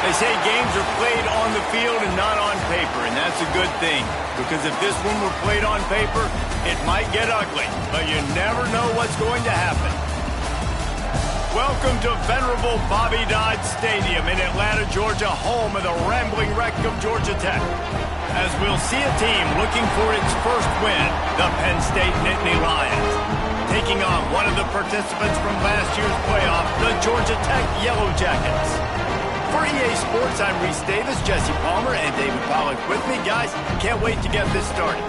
They say games are played on the field and not on paper, and that's a good thing. Because if this one were played on paper, it might get ugly. But you never know what's going to happen. Welcome to venerable Bobby Dodd Stadium in Atlanta, Georgia, home of the rambling wreck of Georgia Tech. As we'll see a team looking for its first win, the Penn State Nittany Lions. Taking on one of the participants from last year's playoff, the Georgia Tech Yellow Jackets. For EA Sports, I'm Reese Davis, Jesse Palmer, and David Pollack with me. Guys, can't wait to get this started.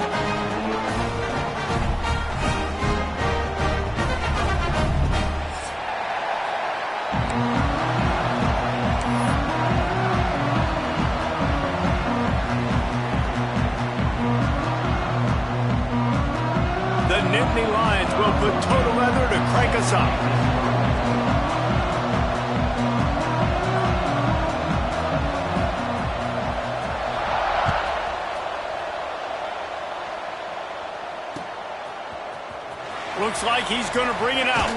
The Nittany Lions will put total leather to crank us up. Looks like he's going to bring it out.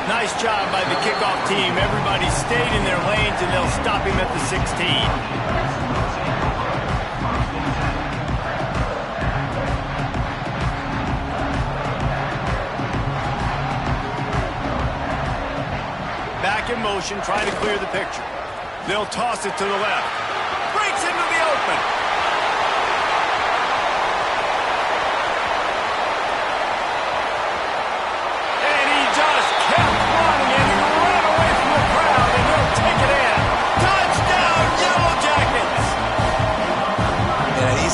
Nice job by the kickoff team. Everybody stayed in their lanes, and they'll stop him at the 16. Back in motion, trying to clear the picture. They'll toss it to the left. Breaks into the open.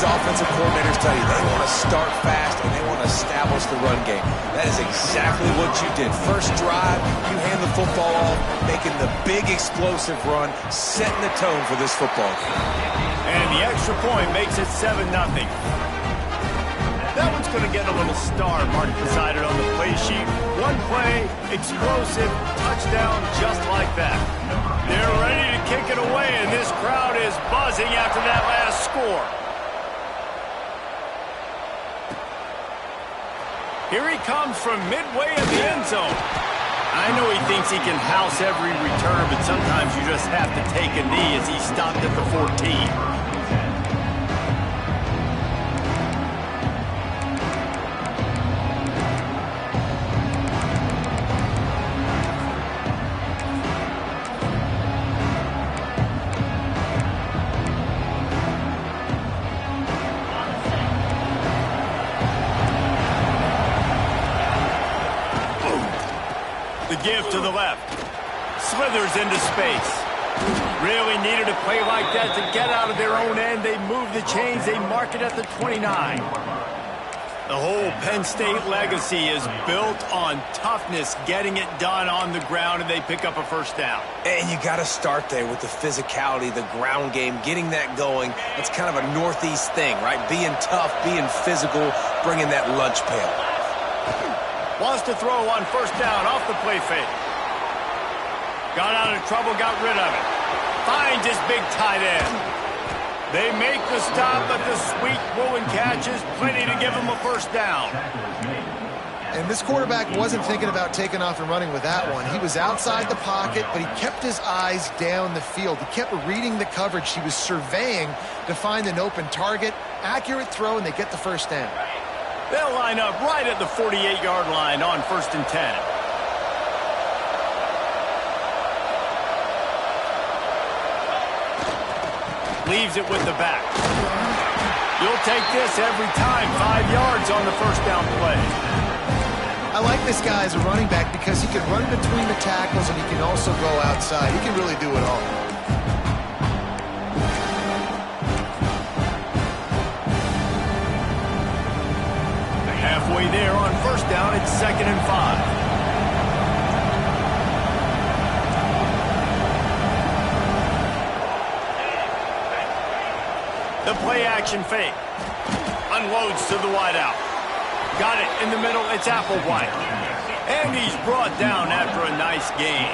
Offensive coordinators tell you they want to start fast and they want to establish the run game. That is exactly what you did. First drive, you hand the football off, making the big explosive run, setting the tone for this football game. And the extra point makes it 7-0. That one's going to get a little star marked beside it on the play sheet. One play, explosive, touchdown just like that. They're ready to kick it away, and this crowd is buzzing after that last score. Here he comes from midway in the end zone. I know he thinks he can house every return, but sometimes you just have to take a knee as he stopped at the 14. Give to the left. Slithers into space. Really needed a play like that to get out of their own end. They move the chains. They mark it at the 29. The whole Penn State legacy is built on toughness, getting it done on the ground, and they pick up a first down. And you got to start there with the physicality, the ground game, getting that going. It's kind of a Northeast thing, right? Being tough, being physical, bringing that lunch pail. Wants to throw on first down off the play fake. Got out of trouble, got rid of it. Finds his big tight end. They make the stop, but the sweet Bowen catch is plenty to give him a first down. And this quarterback wasn't thinking about taking off and running with that one. He was outside the pocket, but he kept his eyes down the field. He kept reading the coverage. He was surveying to find an open target. Accurate throw, and they get the first down. They'll line up right at the 48-yard line on 1st and 10. Leaves it with the back. You'll take this every time. 5 yards on the first down play. I like this guy as a running back because he can run between the tackles and he can also go outside. He can really do it all. Halfway there on first down, it's 2nd and 5. The play action fake. Unloads to the wideout. Got it in the middle, it's Applewhite. And he's brought down after a nice gain.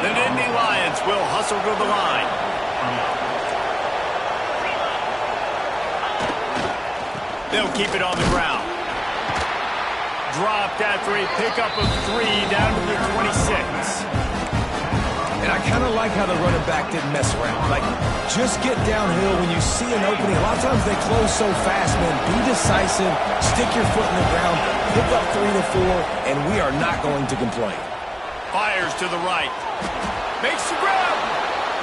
The Nittany Lions will hustle to the line. They'll keep it on the ground. Dropped after a pickup of 3 down to the 26. And I kind of like how the running back didn't mess around. Like, just get downhill when you see an opening. A lot of times they close so fast, man. Be decisive, stick your foot in the ground, pick up 3 to 4, and we are not going to complain. Fires to the right. Makes the grab.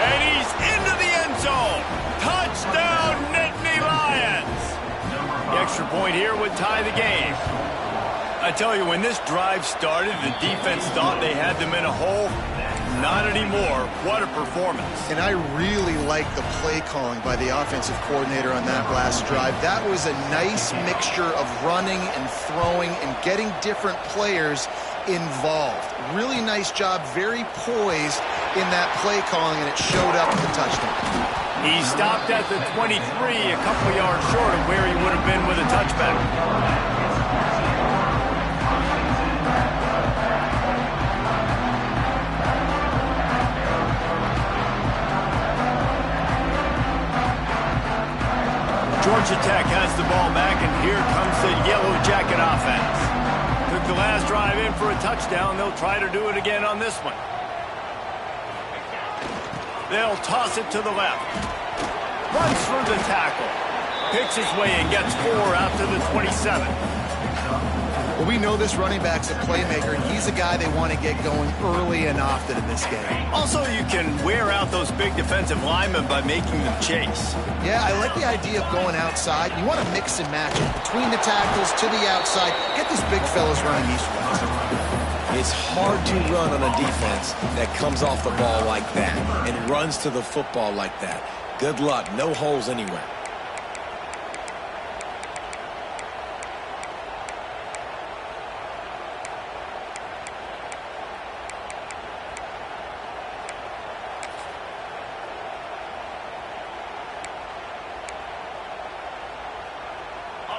And he's into the end zone. Touchdown, Nittany Lions. The extra point here would tie the game. I tell you, when this drive started, the defense thought they had them in a hole. Not anymore. What a performance. And I really like the play calling by the offensive coordinator on that last drive. That was a nice mixture of running and throwing and getting different players involved. Really nice job, very poised in that play calling, and it showed up with the touchdown. He stopped at the 23, a couple yards short of where he would have been with a touchback. Georgia Tech has the ball back, and here comes the Yellow Jacket offense. Took the last drive in for a touchdown. They'll try to do it again on this one. They'll toss it to the left. Runs through the tackle. Picks his way and gets 4 out to the 27. Well, we know this running back's a playmaker, and he's a guy they want to get going early and often in this game. Also, you can wear out those big defensive linemen by making them chase. Yeah, I like the idea of going outside. You want to mix and match it between the tackles to the outside. Get these big fellas running east-west. It's hard to run on a defense that comes off the ball like that and runs to the football like that. Good luck. No holes anywhere.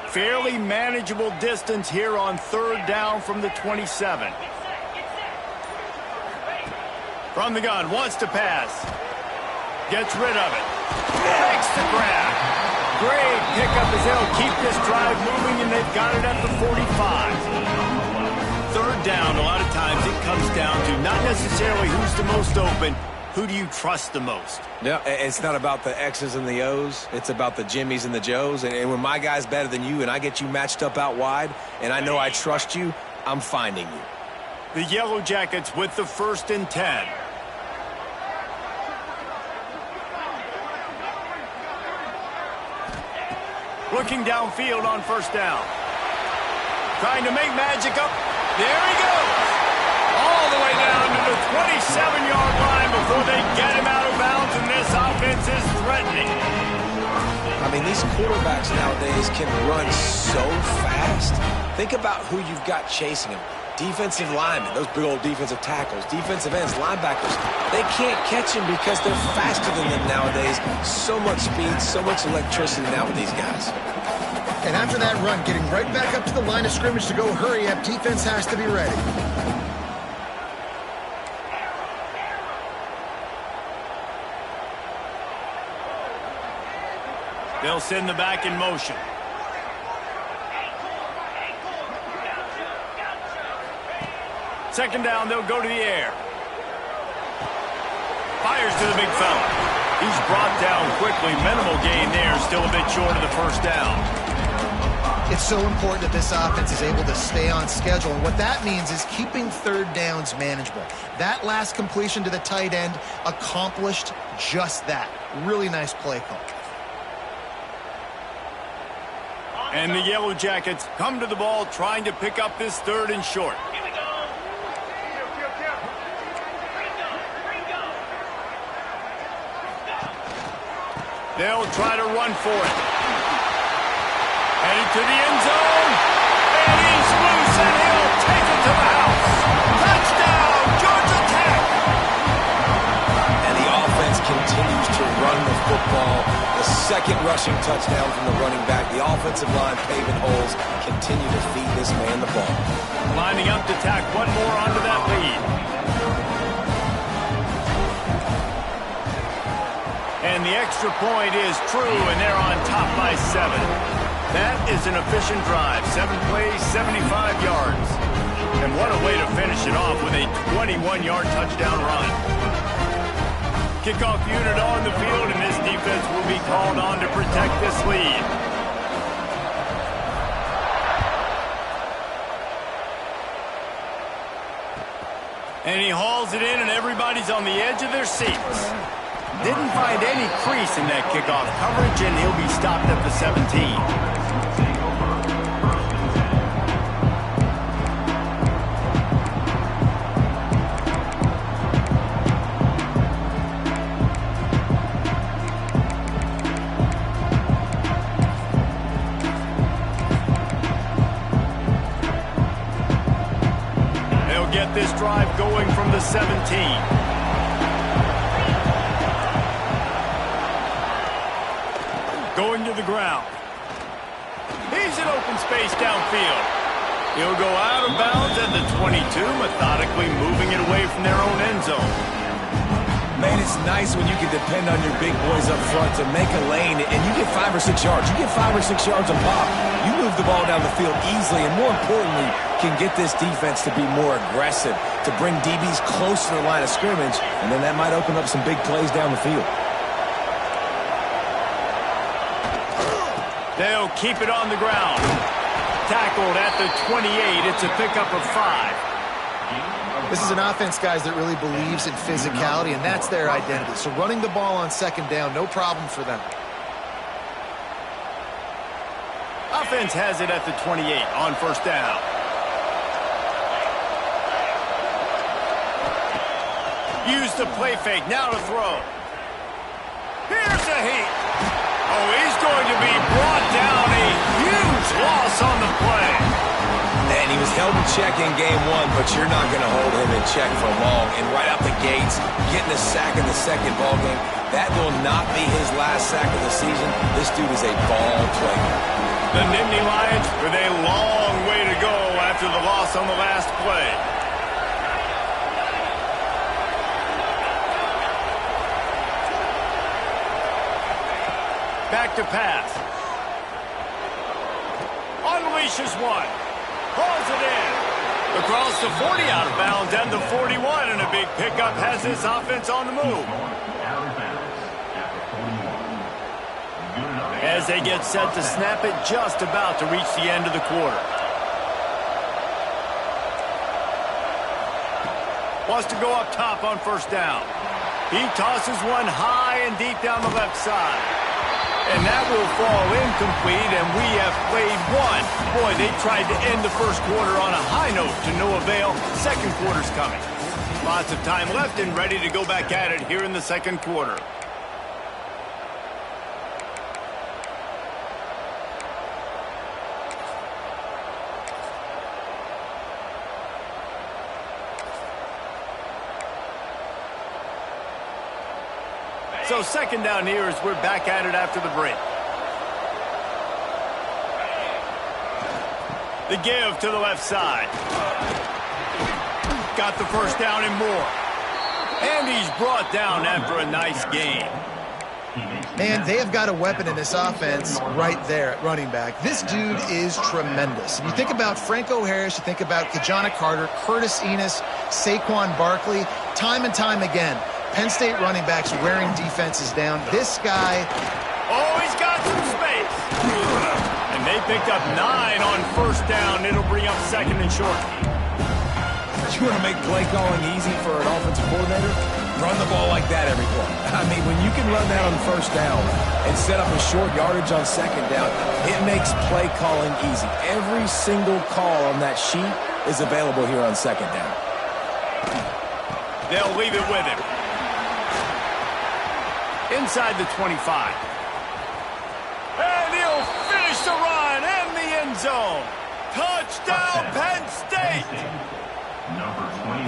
Fairly manageable distance here on 3rd down from the 27. From the gun, wants to pass. Gets rid of it. Makes the grab. Great pickup as they'll keep this drive moving, and they've got it at the 45. 3rd down, a lot of times it comes down to not necessarily who's the most open, who do you trust the most? No, it's not about the X's and the O's. It's about the Jimmys and the Joes. And when my guy's better than you and I get you matched up out wide and I know I trust you, I'm finding you. The Yellow Jackets with the 1st and 10. Looking downfield on 1st down. Trying to make magic up. There he goes. All the way down to the 27-yard line before they get him out of bounds, and this offense is threatening. I mean, these quarterbacks nowadays can run so fast. Think about who you've got chasing them. Defensive linemen, those big old defensive tackles, defensive ends, linebackers. They can't catch him because they're faster than them nowadays. So much speed, so much electricity now with these guys. And after that run, getting right back up to the line of scrimmage to go hurry up, defense has to be ready. They'll send the back in motion. Second down, they'll go to the air. Fires to the big fella. He's brought down quickly. Minimal gain there, still a bit short of the 1st down. It's so important that this offense is able to stay on schedule, and what that means is keeping 3rd downs manageable. That last completion to the tight end accomplished just that. Really nice play call. And the Yellow Jackets come to the ball trying to pick up this 3rd and short. They'll try to run for it. Headed to the end zone. And he's loose, and he'll take it to the house. Touchdown, Georgia Tech. And the offense continues to run the football. The 2nd rushing touchdown from the running back. The offensive line paving holes. Continue to feed this man the ball. Lining up to tack one more onto that lead. And the extra point is true, and they're on top by 7. That is an efficient drive. 7 plays, 75 yards. And what a way to finish it off with a 21-yard touchdown run. Kickoff unit on the field, and this defense will be called on to protect this lead. And he hauls it in, and everybody's on the edge of their seats. Didn't find any crease in that kickoff coverage, and he'll be stopped at the 17. Get this drive going from the 17. Going to the ground. He's in open space downfield. He'll go out of bounds at the 22, methodically moving it away from their own end zone. Man, it's nice when you can depend on your big boys up front to make a lane, and you get 5 or 6 yards. You get 5 or 6 yards a pop. You move the ball down the field easily, and more importantly, can get this defense to be more aggressive, to bring DBs close to the line of scrimmage, and then that might open up some big plays down the field. They'll keep it on the ground. Tackled at the 28. It's a pickup of 5. This is an offense, guys, that really believes in physicality, and that's their identity. So running the ball on second down, no problem for them. Offense has it at the 28 on first down. Use the play fake, now to throw. Here's a heat. Oh, he's going to be brought down. A huge loss on the play. And he was held in check in game 1, but you're not going to hold him in check for long. And right out the gates, getting a sack in the second ball game, that will not be his last sack of the season. This dude is a ball player. The Nittany Lions with a long way to go after the loss on the last play. Back to pass. Unleashes one. Hauls it in. Across the 40 out of bounds and the 41, and a big pickup has this offense on the move. As they get set to snap it, just about to reach the end of the quarter. Wants to go up top on first down. He tosses one high and deep down the left side. And that will fall incomplete, and we have played one. Boy, they tried to end the first quarter on a high note to no avail. Second quarter's coming. Lots of time left and ready to go back at it here in the second quarter. So second down here as we're back at it after the break. The give to the left side. Got the first down and more. And he's brought down after a nice game. Man, they have got a weapon in this offense right there at running back. This dude is tremendous. And you think about Franco Harris, you think about Kajana Carter, Curtis Enos, Saquon Barkley, time and time again. Penn State running backs wearing defenses down. This guy... Oh, he's got some space. And they picked up 9 on first down. It'll bring up second and short. You want to make play calling easy for an offensive coordinator? Run the ball like that every play. I mean, when you can run that on first down and set up a short yardage on second down, it makes play calling easy. Every single call on that sheet is available here on second down. They'll leave it with him. Inside the 25. And he'll finish the run in the end zone. Touchdown, Penn State.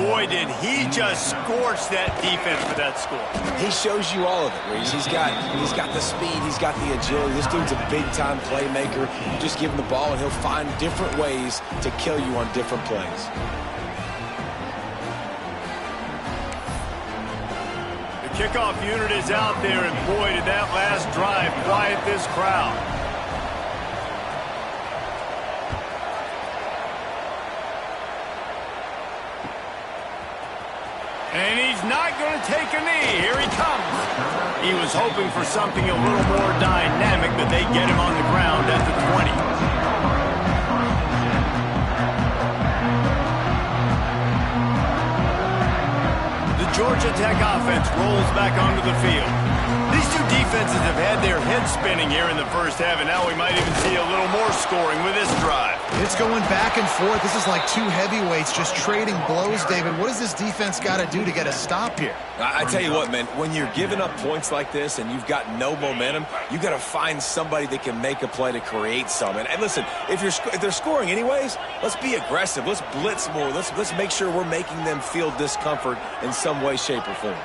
Boy, did he just scorch that defense for that score. He shows you all of it, Reese. He's got the speed, he's got the agility. This dude's a big-time playmaker. Just give him the ball, and he'll find different ways to kill you on different plays. Kickoff unit is out there, and boy, did that last drive quiet this crowd. And he's not going to take a knee. Here he comes. He was hoping for something a little more dynamic, but they get him on the ground at the 20. The Georgia Tech offense rolls back onto the field. These two defenses have had their heads spinning here in the first half, and now we might even see a little more scoring with this drive. It's going back and forth. This is like two heavyweights just trading blows, David. What does this defense got to do to get a stop here? I tell you what, man, when you're giving up points like this and you've got no momentum, you got to find somebody that can make a play to create some. And listen, if they're scoring anyways, let's be aggressive. Let's blitz more. Let's make sure we're making them feel discomfort in some way, shape, or form.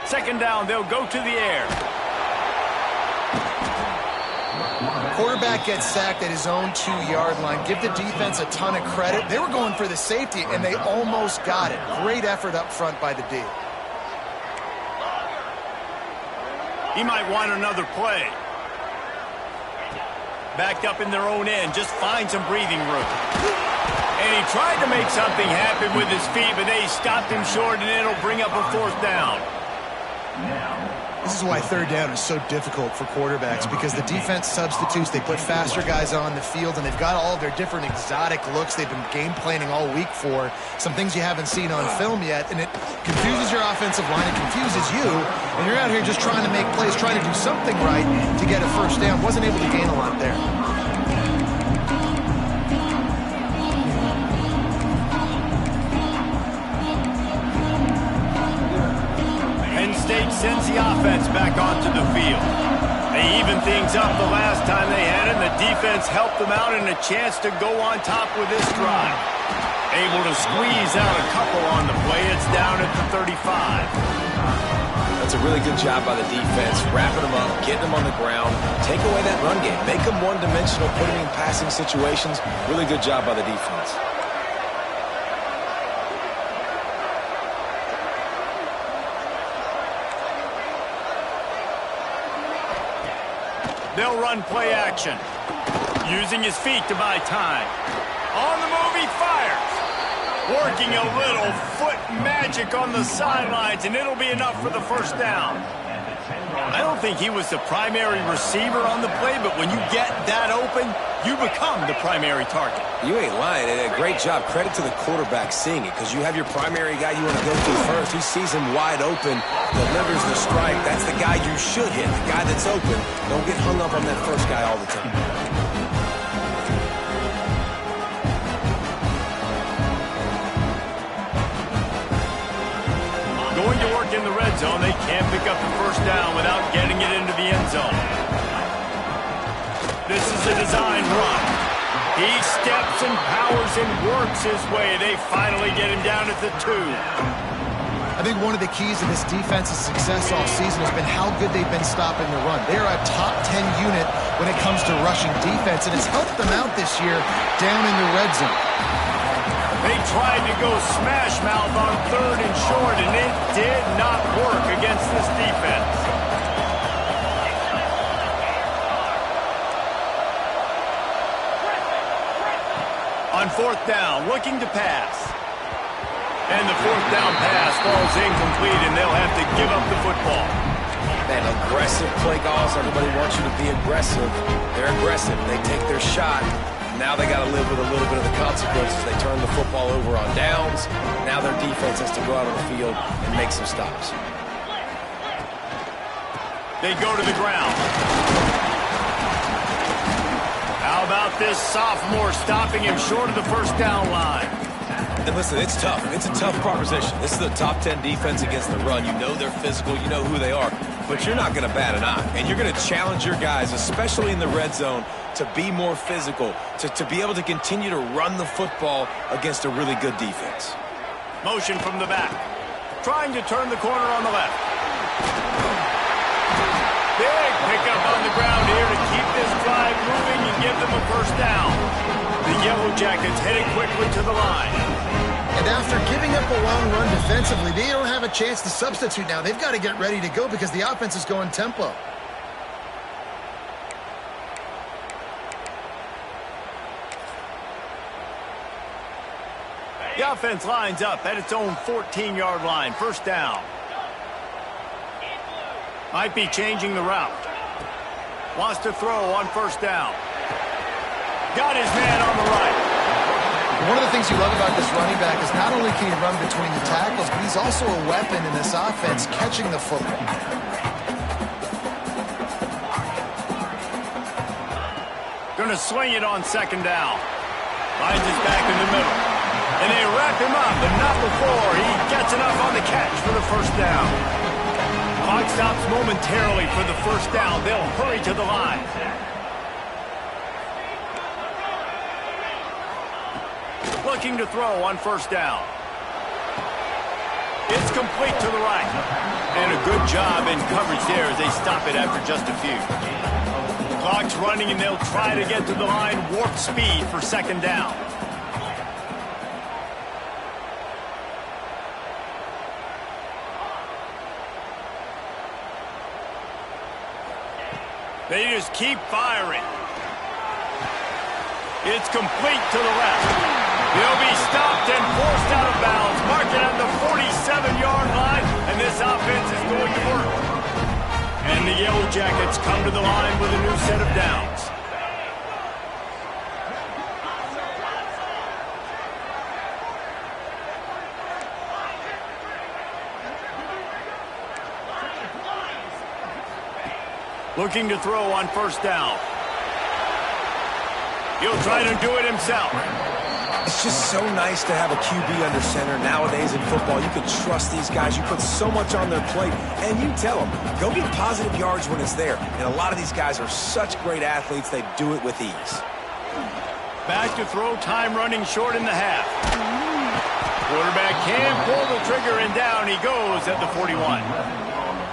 Second down, they'll go to the air. Quarterback gets sacked at his own 2-yard line. Give the defense a ton of credit. They were going for the safety, and they almost got it. Great effort up front by the D. He might want another play. Backed up in their own end. Just find some breathing room. And he tried to make something happen with his feet, but they stopped him short, and it'll bring up a fourth down. This is why third down is so difficult for quarterbacks, because the defense substitutes. They put faster guys on the field, and they've got all of their different exotic looks they've been game planning all week for. Some things you haven't seen on film yet, and it confuses your offensive line. It confuses you, and you're out here just trying to make plays, trying to do something right to get a first down. Wasn't able to gain a lot there. State sends the offense back onto the field. They evened things up the last time they had it, and the defense helped them out and a chance to go on top with this drive. Able to squeeze out a couple on the play. It's down at the 35. That's a really good job by the defense, wrapping them up, getting them on the ground, take away that run game, make them one-dimensional, put them in passing situations. Really good job by the defense. They'll run play action, using his feet to buy time. On the move, he fires. Working a little foot magic on the sidelines, and it'll be enough for the first down. I don't think he was the primary receiver on the play, but when you get that open, you become the primary target. You ain't lying. And a great job. Credit to the quarterback seeing it, because you have your primary guy you want to go to first. He sees him wide open, delivers the strike. That's the guy you should hit, the guy that's open. Don't get hung up on that first guy all the time. Going to work in the red zone, they can't pick up the first down without getting it into the end zone. This is a design run. He steps and powers and works his way. They finally get him down at the 2. I think one of the keys to this defense's success all season has been how good they've been stopping the run. They're a top 10 unit when it comes to rushing defense, and it's helped them out this year down in the red zone. They tried to go smash mouth on 3rd and short, and it did not work against this defense. On 4th down, looking to pass. And the 4th down pass falls incomplete, and they'll have to give up the football. Man, aggressive play calls. Everybody wants you to be aggressive. They're aggressive. They take their shot. Now they got to live with a little bit of the consequences. They turn the football over on downs. Now their defense has to go out on the field and make some stops. They go to the ground. How about this sophomore stopping him short of the first down line? And listen, it's tough. It's a tough proposition. This is the top 10 defense against the run. You know they're physical. You know who they are. But you're not going to bat an eye. And you're going to challenge your guys, especially in the red zone, to be more physical, to be able to continue to run the football against a really good defense. Motion from the back. Trying to turn the corner on the left. Big pickup on the ground here to keep this drive moving and give them a first down. The Yellow Jackets headed quickly to the line. And after giving up a long run defensively, they don't have a chance to substitute now. They've got to get ready to go because the offense is going tempo. The offense lines up at its own 14-yard line. First down. Might be changing the route. Wants to throw on first down. Got his man on the right. One of the things you love about this running back is not only can he run between the tackles, but he's also a weapon in this offense catching the football. Going to swing it on second down. Finds his back in the middle. And they wrap him up, but not before he gets enough on the catch for the first down. Clock stops momentarily for the first down. They'll hurry to the line. Looking to throw on first down. It's complete to the right. And a good job in coverage there as they stop it after just a few. Clock's running and they'll try to get to the line. Warp speed for second down. They just keep firing. It's complete to the left. He'll be stopped and forced out of bounds. Mark it at the 47-yard line, and this offense is going to work. And the Yellow Jackets come to the line with a new set of downs. Looking to throw on first down. He'll try to do it himself. It's just so nice to have a QB under center. Nowadays in football, you can trust these guys. You put so much on their plate, and you tell them, go get positive yards when it's there. And a lot of these guys are such great athletes, they do it with ease. Back to throw, time running short in the half. Quarterback can pull the trigger, and down he goes at the 41.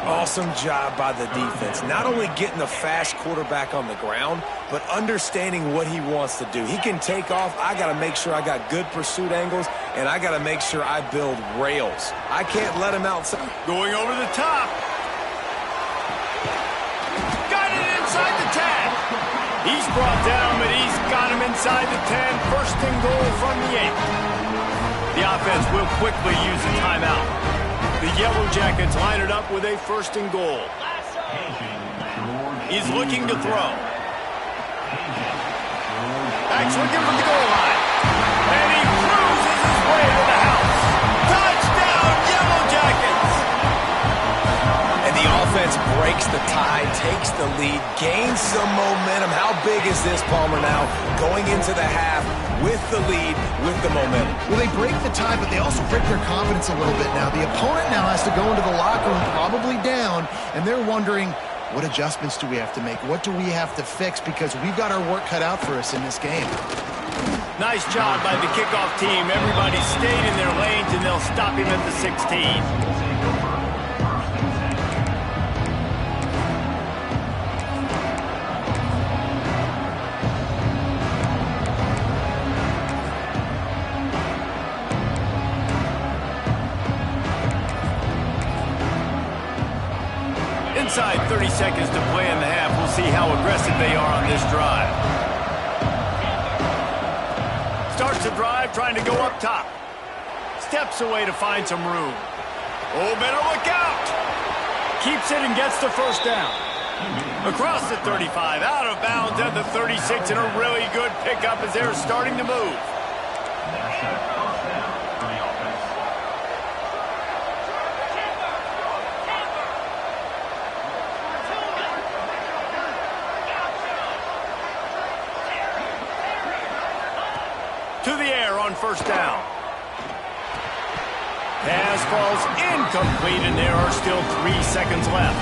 Awesome job by the defense. Not only getting the fast quarterback on the ground, but understanding what he wants to do. He can take off. I got to make sure I got good pursuit angles, and I got to make sure I build rails. I can't let him outside. Going over the top. Got it inside the 10. He's brought down, but he's got him inside the 10. First and goal from the 8. The offense will quickly use a timeout. The Yellow Jackets line it up with a first and goal. He's looking to throw. Back's looking for the goal line. And he cruises his way to the house. Touchdown, Yellow Jackets! And the offense breaks the tie, takes the lead, gains some momentum. How big is this, Palmer, now? Going into the half with the lead, with the momentum. Well, they break the tie, but they also break their confidence a little bit now. The opponent now has to go into the locker room, probably down, and they're wondering, what adjustments do we have to make? What do we have to fix? Because we've got our work cut out for us in this game. Nice job by the kickoff team. Everybody stayed in their lanes, and they'll stop him at the 16. Inside 30 seconds to play in the half. We'll see how aggressive they are on this drive. Starts the drive, trying to go up top. Steps away to find some room. Oh, better look out. Keeps it and gets the first down. Across the 35, out of bounds at the 36, and a really good pickup as they're starting to move. To the air on first down. Pass falls incomplete, and there are still 3 seconds left.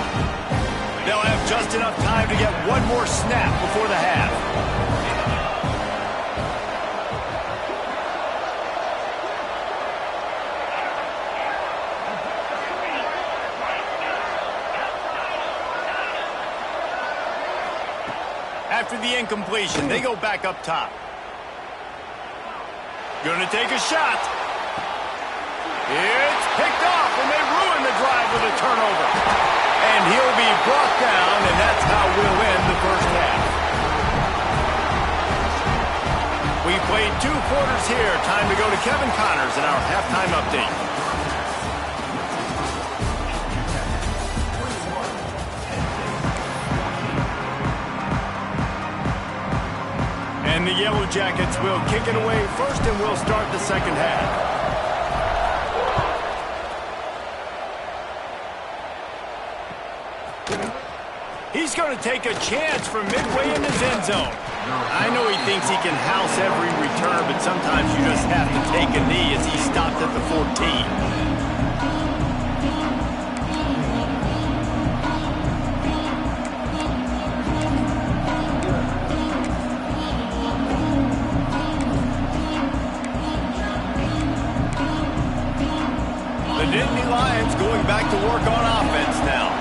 They'll have just enough time to get one more snap before the half. After the incompletion, they go back up top. Gonna take a shot. It's picked off, and they ruin the drive with a turnover. And he'll be brought down, and that's how we'll end the first half. We We played 2 quarters here. Time to go to Kevin Connors in our halftime update. And the Yellow Jackets will kick it away first, and we'll start the second half. He's going to take a chance from midway in his end zone. I know he thinks he can house every return, but sometimes you just have to take a knee as he stopped at the 14. The Nittany Lions going back to work on offense now.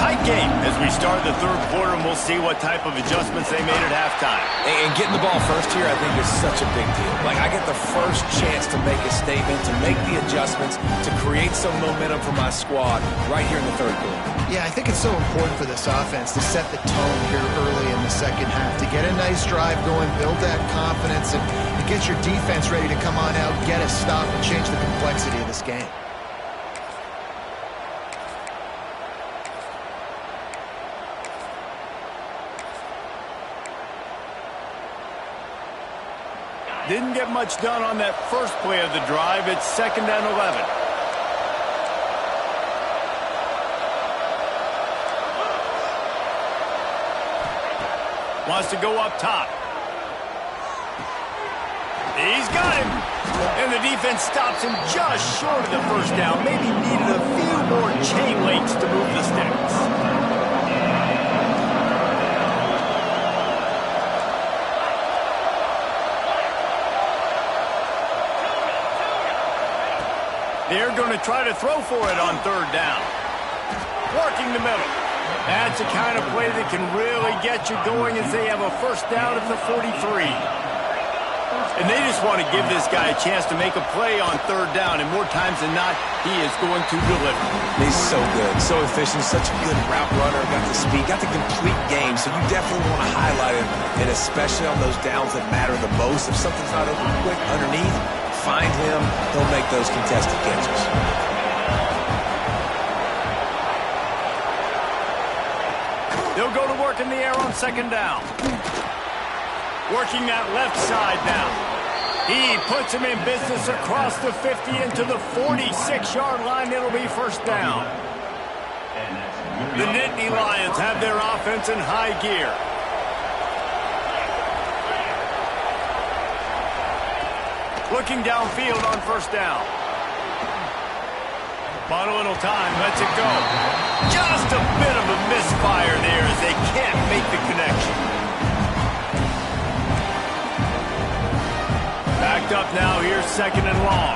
Tight game as we start the third quarter, and we'll see what type of adjustments they made at halftime. And getting the ball first here, I think, is such a big deal. Like, I get the first chance to make a statement, to make the adjustments, to create some momentum for my squad right here in the third quarter. Yeah, I think it's so important for this offense to set the tone here early in the second half, to get a nice drive going, build that confidence, and get your defense ready to come on out, get a stop, and change the complexity of this game. Didn't get much done on that first play of the drive. It's 2nd and 11. Wants to go up top. He's got him. And the defense stops him just short of the first down. Maybe needed a few more chain links to move the sticks. They're going to try to throw for it on 3rd down. Working the middle. That's the kind of play that can really get you going as they have a first down at the 43. And they just want to give this guy a chance to make a play on 3rd down, and more times than not, he is going to deliver. He's so good, so efficient, such a good route runner, got the speed, got the complete game, so you definitely want to highlight him, and especially on those downs that matter the most. If something's not open quick underneath, find him, he'll make those contested catches. They'll go to work in the air on 2nd down. Working that left side now. He puts him in business across the 50 into the 46-yard line. It'll be first down. The Nittany Lions have their offense in high gear. Looking downfield on first down. Bought a little time, lets it go. Just a bit of a misfire there as they can't make the connection. Backed up now, here's 2nd and long.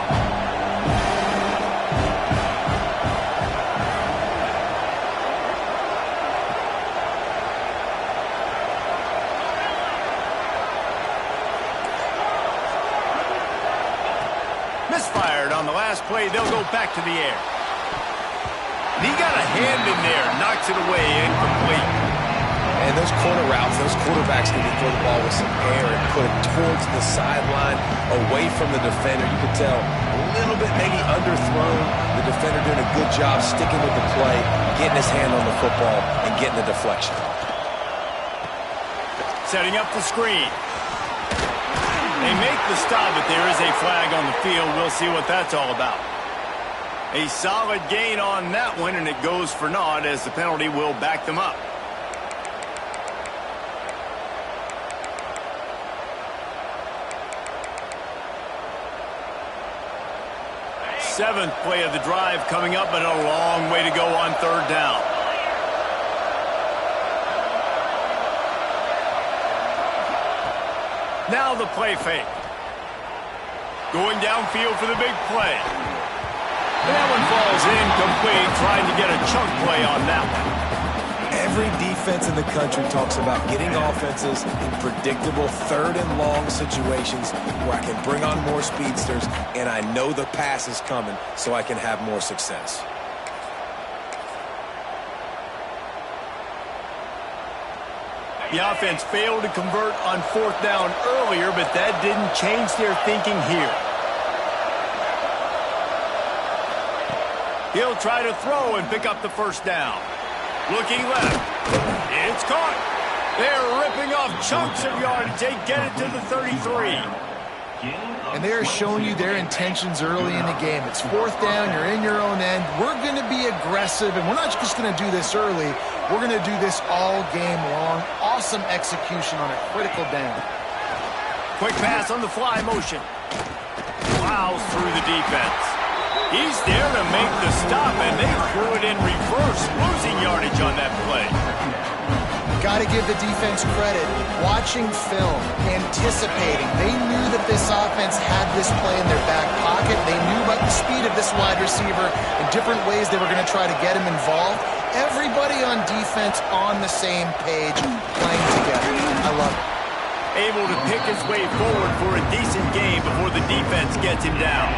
Misfired on the last play. They'll go back to the air. He got a hand in there, knocks it away, incomplete. And those corner routes, those quarterbacks need to throw the ball with some air and put it towards the sideline, away from the defender. You can tell a little bit maybe underthrown. The defender doing a good job sticking with the play, getting his hand on the football, and getting the deflection. Setting up the screen. They make the stop, but there is a flag on the field. We'll see what that's all about. A solid gain on that one, and it goes for naught as the penalty will back them up. Seventh play of the drive coming up, but a long way to go on 3rd down. Now the play fake. Going downfield for the big play. That one falls incomplete, trying to get a chunk play on that one. Every defense in the country talks about getting offenses in predictable 3rd and long situations where I can bring on more speedsters and I know the pass is coming so I can have more success. The offense failed to convert on 4th down earlier, but that didn't change their thinking here. He'll try to throw and pick up the 1st down. Looking left. It's caught. They're ripping off chunks of yardage. They get it to the 33. And they are showing you their intentions early in the game. It's 4th down. You're in your own end. We're going to be aggressive, and we're not just going to do this early. We're going to do this all game long. Awesome execution on a critical down. Quick pass on the fly motion. Plows through the defense. He's there to make the stop, and they threw it in reverse, losing yardage on that play. Got to give the defense credit. Watching film, anticipating. They knew that this offense had this play in their back pocket. They knew about the speed of this wide receiver and different ways they were going to try to get him involved. Everybody on defense on the same page, playing together. I love it. Able to pick his way forward for a decent game before the defense gets him down.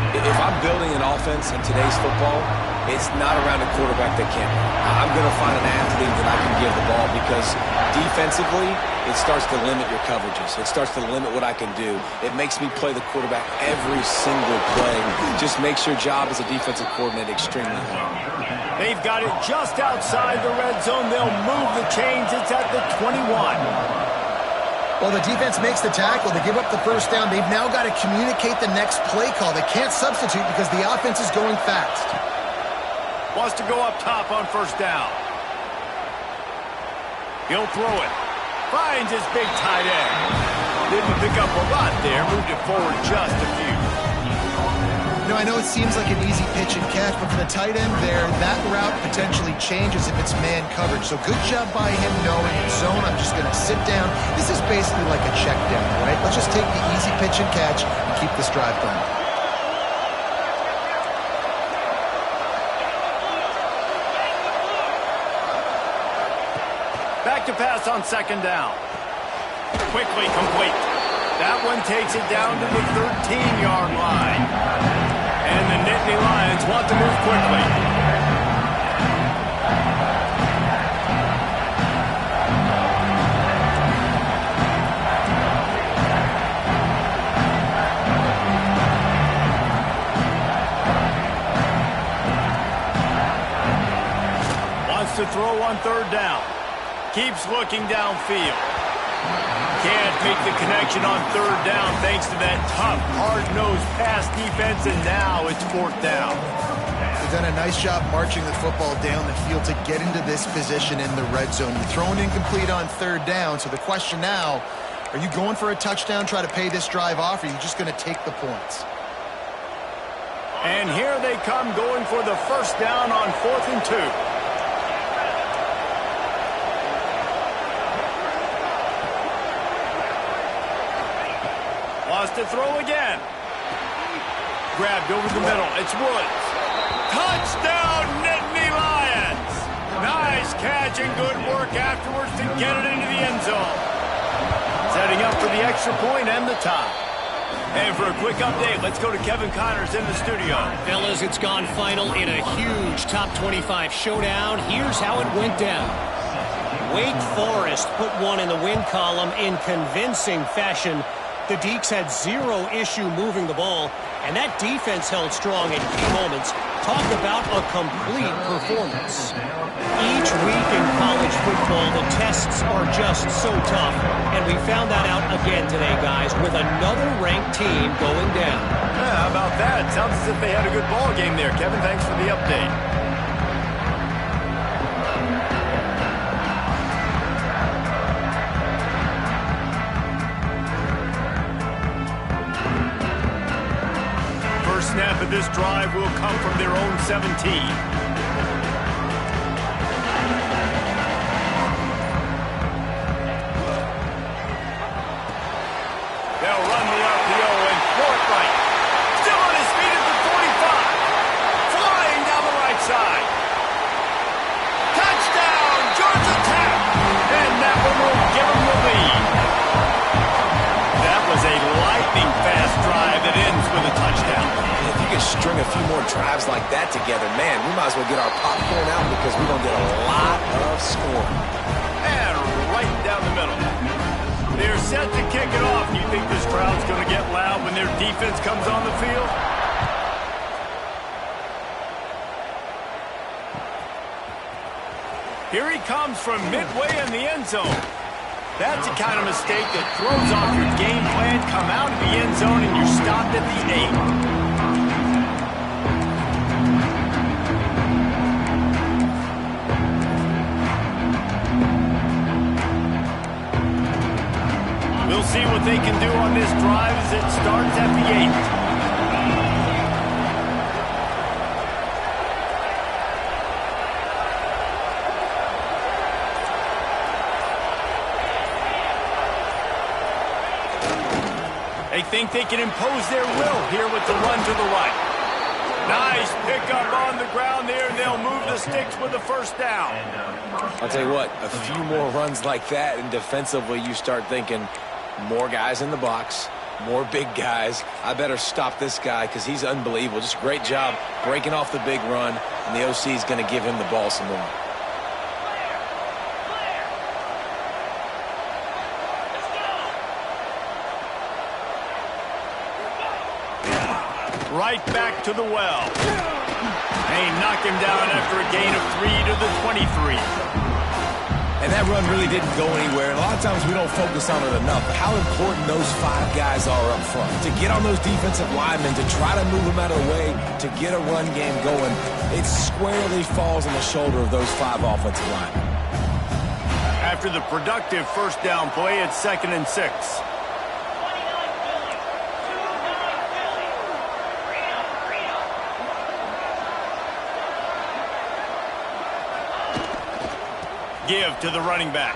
If I'm building an offense in today's football, it's not around a quarterback that can't. I'm going to find an athlete that I can give the ball because defensively, it starts to limit your coverages. It starts to limit what I can do. It makes me play the quarterback every single play. Just makes your job as a defensive coordinator extremely hard. They've got it just outside the red zone. They'll move the chains. It's at the 21. Well, the defense makes the tackle. They give up the 1st down. They've now got to communicate the next play call. They can't substitute because the offense is going fast. Wants to go up top on 1st down. He'll throw it. Finds his big tight end. Didn't pick up a lot there. Moved it forward just a few. You know, I know it seems like an easy pitch and catch, but for the tight end there, that route potentially changes if it's man coverage. So good job by him knowing in zone, I'm just going to sit down. This is basically like a check down, right? Let's just take the easy pitch and catch and keep this drive going. Back to pass on 2nd down. Quickly complete. That one takes it down to the 13-yard line. And the Nittany Lions want to move quickly. Wants to throw on 3rd down. Keeps looking downfield. Can't make the connection on 3rd down thanks to that tough, hard-nosed pass defense, and now it's 4th down. They've done a nice job marching the football down the field to get into this position in the red zone. You're throwing incomplete on 3rd down, so the question now, are you going for a touchdown, try to pay this drive off, or are you just going to take the points? And here they come going for the 1st down on 4th and 2. Wants to throw again. Grabbed over the middle. It's Woods. Touchdown, Nittany Lions! Nice catch and good work afterwards to get it into the end zone. Setting up for the extra point and the tie. And for a quick update, let's go to Kevin Connors in the studio. Fellas, it's gone final in a huge top 25 showdown. Here's how it went down. Wake Forest put one in the win column in convincing fashion. The Deacs had zero issue moving the ball, and that defense held strong in key moments. Talk about a complete performance. Each week in college football, the tests are just so tough, and we found that out again today, guys, with another ranked team going down. Yeah, how about that? Sounds as if they had a good ball game there. Kevin, thanks for the update. Snap of this drive will come from their own 17. They'll run the RPO and throw it right. Still on his feet at the 45. Flying down the right side. Touchdown, Georgia Tech. And that one will give them the lead. That was a lightning-fast drive that ends with a touchdown. If you could string a few more drives like that together, man, we might as well get our popcorn out because we're going to get a lot of scoring. And They're set to kick it off. Do you think this crowd's going to get loud when their defense comes on the field? Here he comes from midway in the end zone. That's the kind of mistake that throws off your game plan. Come out of the end zone and you're stopped at the 8. We'll see what they can do on this drive as it starts at the 8. They think they can impose their will here with the run to the right. Nice pickup on the ground there, and they'll move the sticks with the first down. I'll tell you what, a few more runs like that, and defensively you start thinking, more guys in the box, more big guys. I better stop this guy because he's unbelievable. Just a great job breaking off the big run, and the OC is going to give him the ball some more. Right back to the well. They knock him down after a gain of 3 to the 23. And that run really didn't go anywhere. And a lot of times we don't focus on it enough. But how important those 5 guys are up front. To get on those defensive linemen, to try to move them out of the way, to get a run game going, it squarely falls on the shoulder of those 5 offensive linemen. After the productive first down play, it's 2nd and 6. Give to the running back.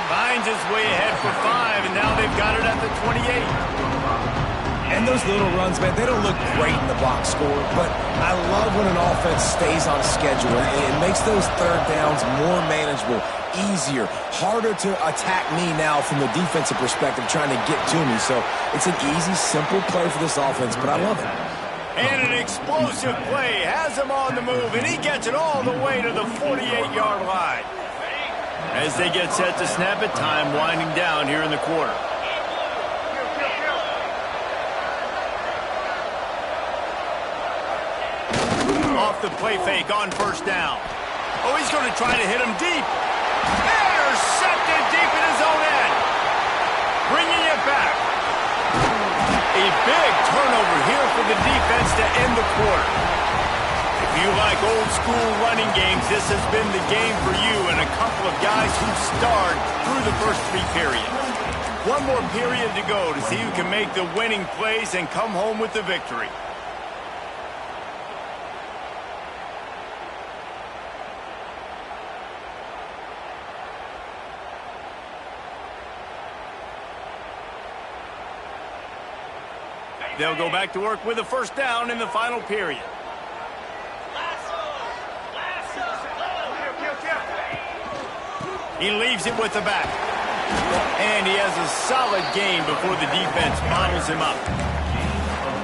Finds his way ahead for 5, and now they've got it at the 28. And those little runs, man, they don't look great in the box score, but I love when an offense stays on schedule. It makes those third downs more manageable, easier, harder to attack me now from the defensive perspective trying to get to me. So it's an easy, simple play for this offense, but I love it. And an explosive play has him on the move, and he gets it all the way to the 48-yard line. As they get set to snap it, time winding down here in the quarter. Off the play fake on first down. Oh, he's going to try to hit him deep. Intercepted deep in his own end. Bringing it back. A big turnover here for the defense to end the quarter. If you like old school running games, this has been the game for you and a couple of guys who starred through the first 3 periods. One more period to go to see who can make the winning plays and come home with the victory. They'll go back to work with a first down in the final period. He leaves it with the back. And he has a solid gain before the defense bottles him up.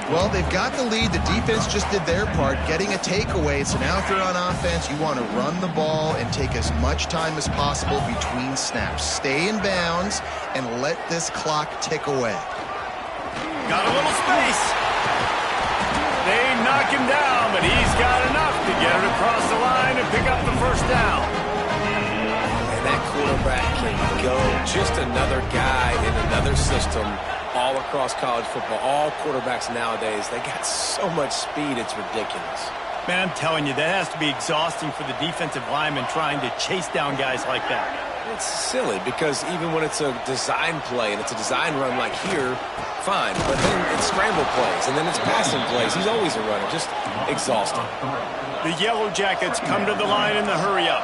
Well, they've got the lead. The defense just did their part, getting a takeaway. So now if you're on offense, you want to run the ball and take as much time as possible between snaps. Stay in bounds and let this clock tick away. Got a little space. They knock him down, but he's got enough to get it across the line and pick up the first down. And that quarterback can go. Just another guy in another system all across college football. All quarterbacks nowadays, they got so much speed, it's ridiculous. Man, I'm telling you, that has to be exhausting for the defensive lineman trying to chase down guys like that. It's silly because even when it's a design play and it's a design run like here, fine. But then it's scramble plays and then it's passing plays. He's always a runner. Just exhausting. The Yellow Jackets come to the line in the hurry-up.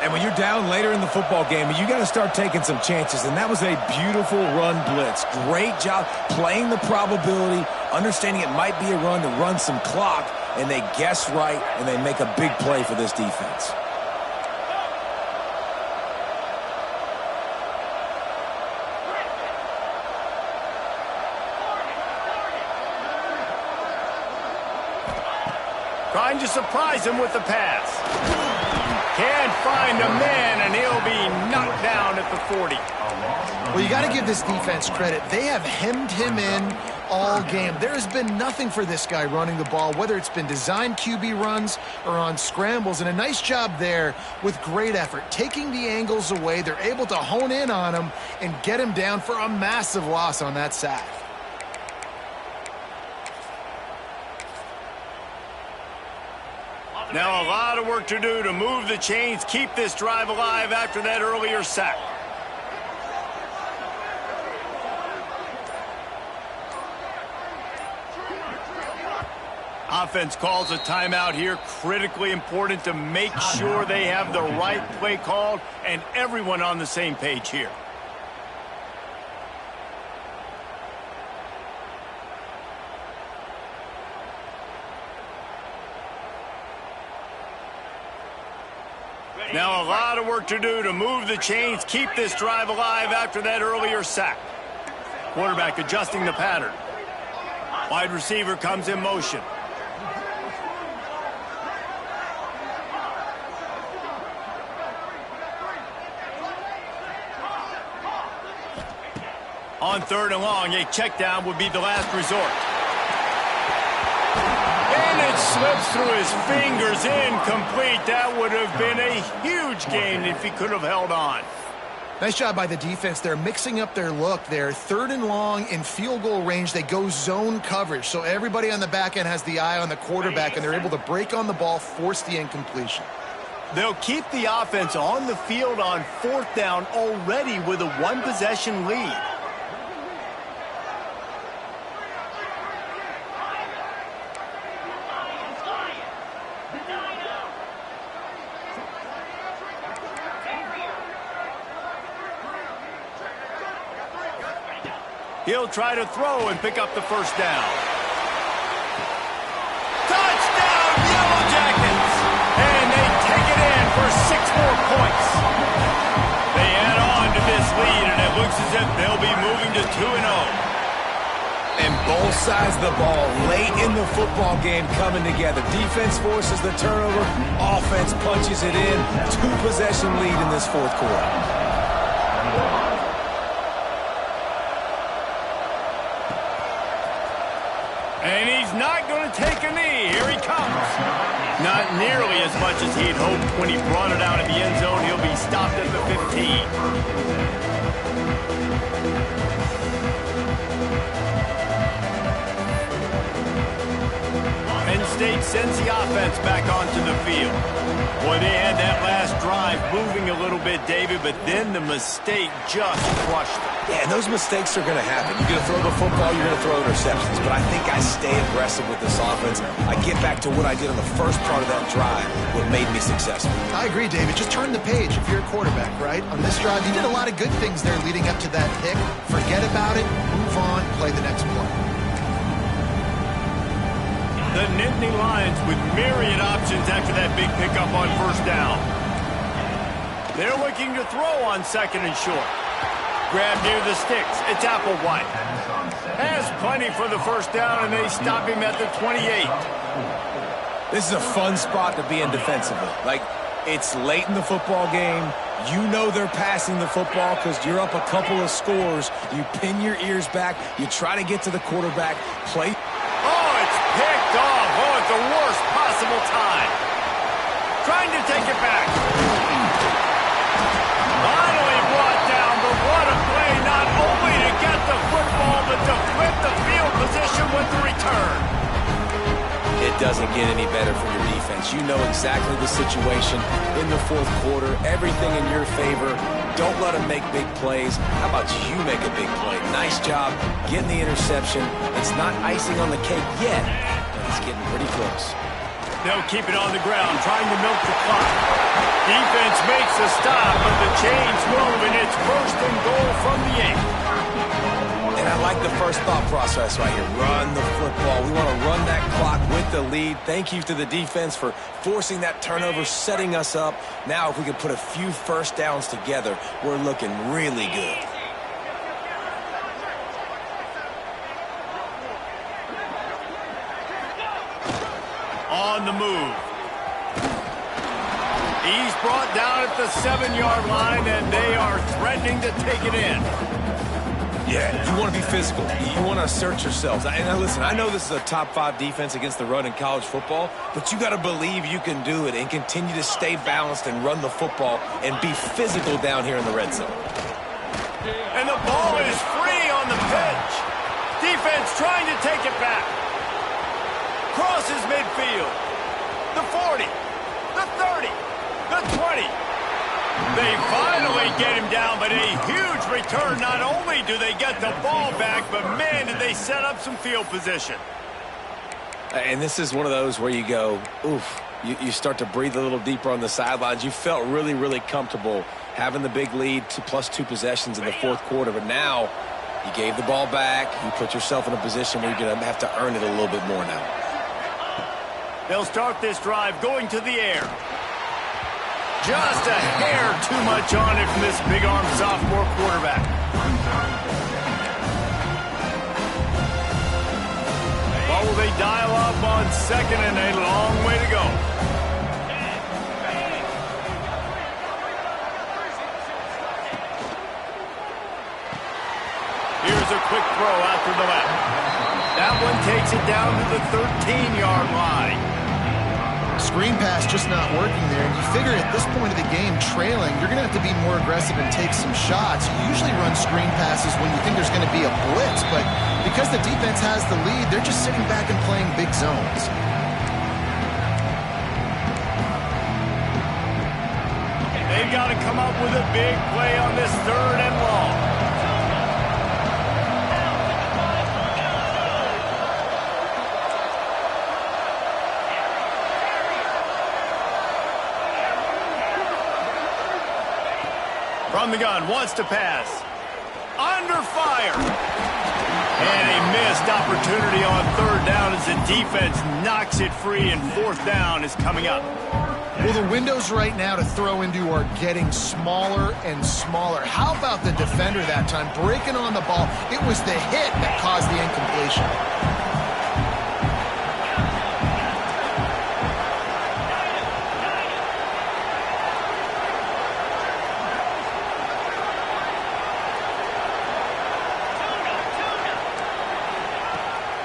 And when you're down later in the football game, you got to start taking some chances. And that was a beautiful run blitz. Great job playing the probability, understanding it might be a run to run some clock, and they guess right, and they make a big play for this defense. Trying to surprise him with the pass. Can't find a man, and he'll be knocked down at the 40. Well, you got to give this defense credit. They have hemmed him in all game. There has been nothing for this guy running the ball, whether it's been designed QB runs or on scrambles, and a nice job there with great effort. Taking the angles away, they're able to hone in on him and get him down for a massive loss on that sack. Now a lot of work to do to move the chains, keep this drive alive after that earlier sack. Offense calls a timeout here. Critically important to make sure they have the right play called and everyone on the same page here. Now a lot of work to do to move the chains, keep this drive alive after that earlier sack. Quarterback adjusting the pattern. Wide receiver comes in motion. On 3rd and long, a check down would be the last resort. And it slips through his fingers, incomplete. That would have been a huge gain if he could have held on. Nice job by the defense. They're mixing up their look there. 3rd and long in field goal range. They go zone coverage. So everybody on the back end has the eye on the quarterback, and they're able to break on the ball, force the incompletion. They'll keep the offense on the field on 4th down already with a one-possession lead. He'll try to throw and pick up the 1st down. Touchdown, Yellow Jackets! And they take it in for 6 more points. They add on to this lead, and it looks as if they'll be moving to 2-0. And both sides of the ball late in the football game coming together. Defense forces the turnover. Offense punches it in. 2-possession lead in this 4th quarter. And he's not going to take a knee. Here he comes. Not nearly as much as he'd hoped when he brought it out of the end zone. He'll be stopped at the 15. Penn State sends the offense back onto the field. Boy, they had that last drive moving a little bit, David, but then the mistake just crushed them. Yeah, and those mistakes are going to happen. You're going to throw the football, you're going to throw interceptions. But I think I stay aggressive with this offense. I get back to what I did on the first part of that drive, what made me successful. I agree, David. Just turn the page if you're a quarterback, right? On this drive, you did a lot of good things there leading up to that pick. Forget about it, move on, play the next play. The Nittany Lions with myriad options after that big pickup on 1st down. They're looking to throw on 2nd and short. Grab near the sticks. It's Applewhite. Has plenty for the 1st down, and they stop him at the 28. This is a fun spot to be in defensively. Like, it's late in the football game. You know they're passing the football because you're up a couple of scores. You pin your ears back. You try to get to the quarterback. Play. Oh, it's picked off. Oh, at the worst possible time. Trying to take it back. Finally brought down, but what a play, not only to get the football, but to flip the field position with the return. It doesn't get any better for your defense. You know exactly the situation in the 4th quarter. Everything in your favor. Don't let them make big plays. How about you make a big play? Nice job getting the interception. It's not icing on the cake yet, but it's getting pretty close. They'll keep it on the ground, trying to milk the clock. Defense makes a stop, but the chains move, and it's 1st and goal from the 8. And I like the first thought process right here. Run the football. We want to run that clock with the lead. Thank you to the defense for forcing that turnover, setting us up. Now if we can put a few 1st downs together, we're looking really good. On the move. He He's brought down at the 7-yard line, and they are threatening to take it in. Yeah, you want to be physical. You want to assert yourselves. And listen, I know this is a top 5 defense against the run in college football, but you got to believe you can do it and continue to stay balanced and run the football and be physical down here in the red zone. And the ball is free on the pitch. Defense trying to take it back. Crosses midfield. The 40. The 30. The 20. They finally get him down, but a huge return. Not only do they get the ball back, but man, did they set up some field position. And this is one of those where you go, oof, you start to breathe a little deeper on the sidelines. You felt really, really comfortable having the big lead to +2 possessions in the fourth quarter, but now you gave the ball back. You put yourself in a position where you're going to have to earn it a little bit more now. They'll start this drive going to the air. Just a hair too much on it from this big-arm sophomore quarterback. What will they dial up on second and a long way to go? Here's a quick throw out to the left. That one takes it down to the 13-yard line. Screen pass just not working there. And you figure at this point of the game, trailing, you're going to have to be more aggressive and take some shots. You usually run screen passes when you think there's going to be a blitz, but because the defense has the lead, they're just sitting back and playing big zones. They've got to come up with a big play on this 3rd and long. From the gun, wants to pass. Under fire. And a missed opportunity on 3rd down as the defense knocks it free, and 4th down is coming up. Well, the windows right now to throw into are getting smaller and smaller. How about the defender that time breaking on the ball? It was the hit that caused the incompletion.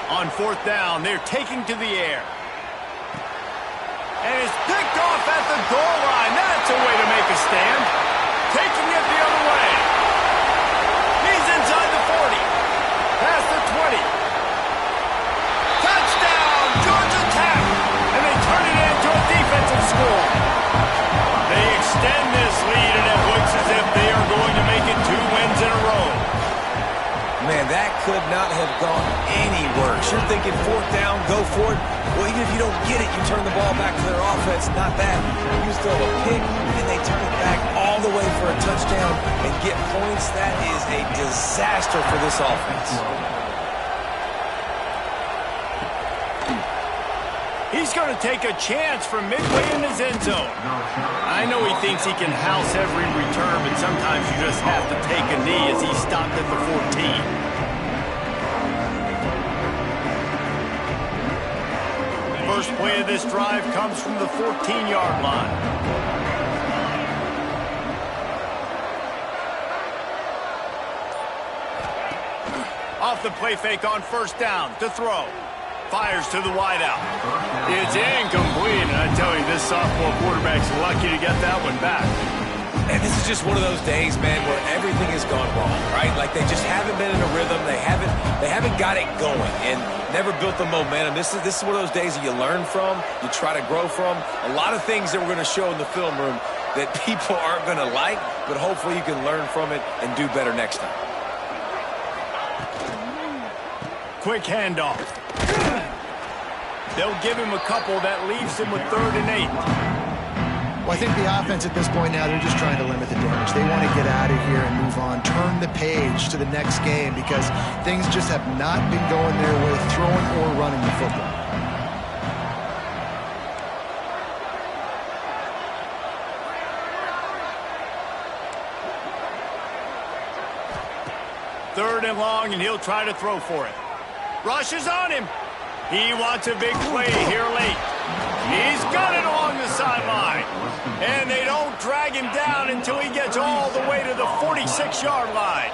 On 4th down, they're taking to the air. And it's picked off at the goal line. That's a way to make a stand. Taking it the other way. He's inside the 40. Past the 20. Touchdown, Georgia Tech. And they turn it into a defensive score. They extend this lead, and it looks as if they are going to make it 2 wins in a row. Man, that could not have gone any worse. You're thinking 4th down, go for it. Well, even if you don't get it, you turn the ball back to their offense. Not that. You throw a pick, and they turn it back all the way for a touchdown and get points. That is a disaster for this offense. He's going to take a chance from midway in his end zone. I know he thinks he can house every return, but sometimes you just have to take a knee as he stopped at the 14. First play of this drive comes from the 14-yard line. Off the play fake on 1st down to throw. Fires to the wideout. It's incomplete, and I tell you, this sophomore quarterback's lucky to get that one back. And this is just one of those days, man, where everything has gone wrong, right? Like they just haven't been in a rhythm. They haven't got it going and never built the momentum. This is one of those days that you learn from, you try to grow from. A lot of things that we're going to show in the film room that people aren't going to like, but hopefully you can learn from it and do better next time. Quick handoff. They'll give him a couple. That leaves him with 3rd and 8. Well, I think the offense at this point now, they're just trying to limit the damage. They want to get out of here and move on, turn the page to the next game because things just have not been going their way, throwing or running the football. Third and long, and he'll try to throw for it. Rushes on him. He wants a big play here late. He's got it along the sideline. And they don't drag him down until he gets all the way to the 46-yard line.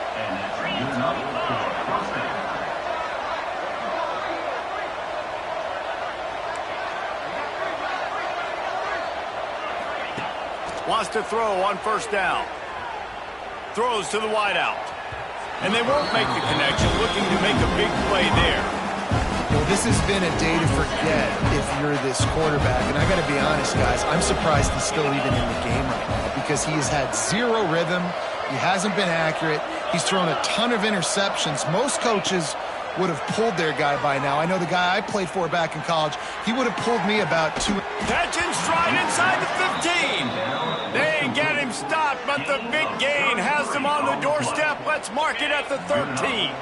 Wants to throw on first down. Throws to the wideout. And they won't make the connection, looking to make a big play there. Well, this has been a day to forget if you're this quarterback. And I got to be honest, guys, I'm surprised he's still even in the game right now because he has had zero rhythm. He hasn't been accurate. He's thrown a ton of interceptions. Most coaches would have pulled their guy by now. I know the guy I played for back in college, he would have pulled me about 2. Catch and stride inside the 15. They get him stopped, but the big gain has them on the doorstep. Let's mark it at the 13.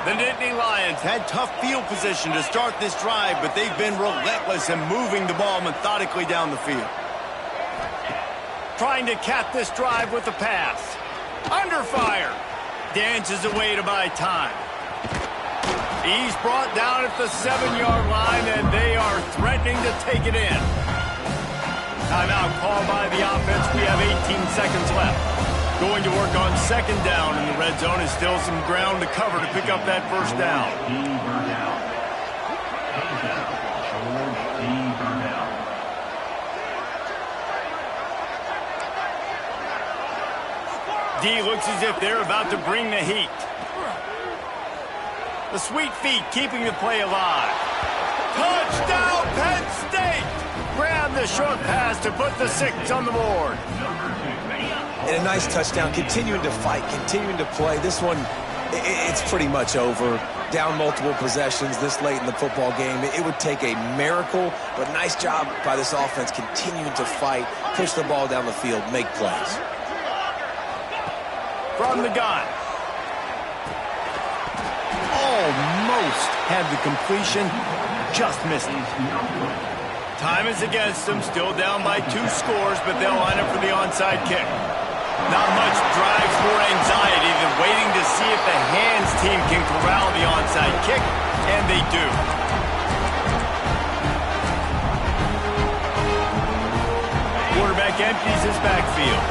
The Nittany Lions had tough field position to start this drive, but they've been relentless in moving the ball methodically down the field. Trying to cap this drive with a pass. Under fire. Dances away to buy time. He's brought down at the 7-yard line, and they are threatening to take it in. Timeout called by the offense. We have 18 seconds left. Going to work on second down in the red zone. Is still some ground to cover to pick up that first down. D looks as if they're about to bring the heat. The sweet feet keeping the play alive. Touchdown, Penn State! Grab the short pass to put the 6 on the board. And a nice touchdown, continuing to fight, continuing to play. This one, it's pretty much over. Down multiple possessions this late in the football game. It would take a miracle, but nice job by this offense continuing to fight, push the ball down the field, make plays. From the gun. Almost had the completion, just missed it. Time is against them, still down by 2 scores, but they'll line up for the onside kick. Not much drives more anxiety than waiting to see if the hands team can corral the onside kick, and they do. Quarterback empties his backfield.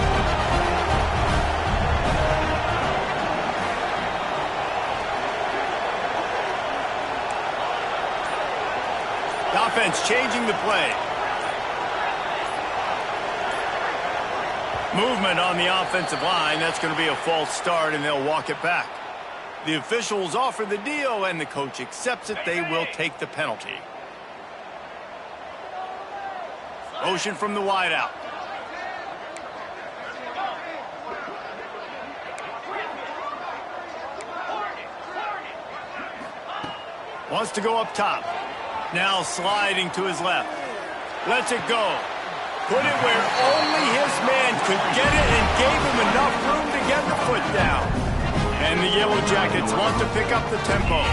Offense changing the play. Movement on the offensive line. That's going to be a false start, and they'll walk it back. The officials offer the deal, and the coach accepts it. They will take the penalty. Motion from the wideout. Wants to go up top. Now sliding to his left. Lets it go. Put it where only his man could get it and gave him enough room to get the foot down. And the Yellow Jackets want to pick up the tempo.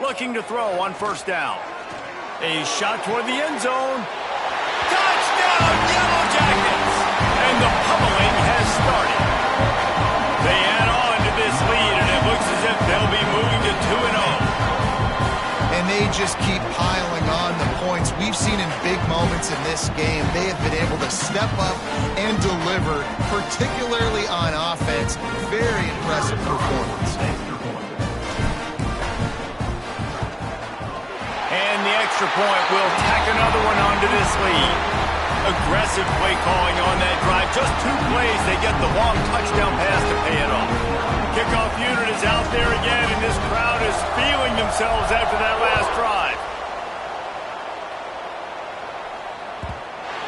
Looking to throw on first down. A shot toward the end zone. Touchdown, Yellow Jackets! And the pummeling has started. They add on to this lead, and it looks as if they'll be moving to 2-0. And they just keep piling on the points. We've seen in big moments in this game, they have been able to step up and deliver, particularly on offense. Very impressive performance. And the extra point will tack another one onto this lead. Aggressive play calling on that drive. Just 2 plays, they get the long touchdown pass to pay it off. Kickoff unit is out there again, and this crowd is feeling themselves after that last drive.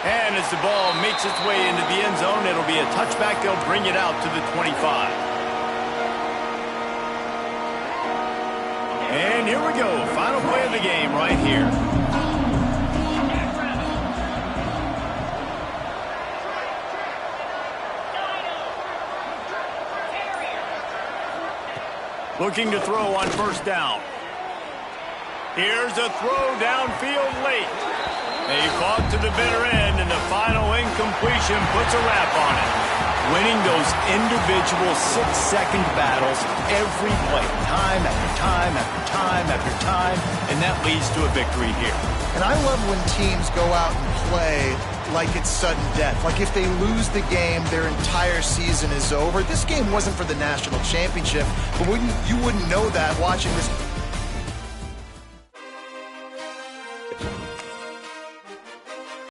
And as the ball makes its way into the end zone, it'll be a touchback. They'll bring it out to the 25. And here we go. Final play of the game right here. Looking to throw on first down. Here's a throw downfield late. They fought to the bitter end, and the final incompletion puts a wrap on it. Winning those individual 6-second battles every play, time after time after time after time, and that leads to a victory here. And I love when teams go out and play like it's sudden death. Like if they lose the game, their entire season is over. This game wasn't for the national championship, but you wouldn't know that watching this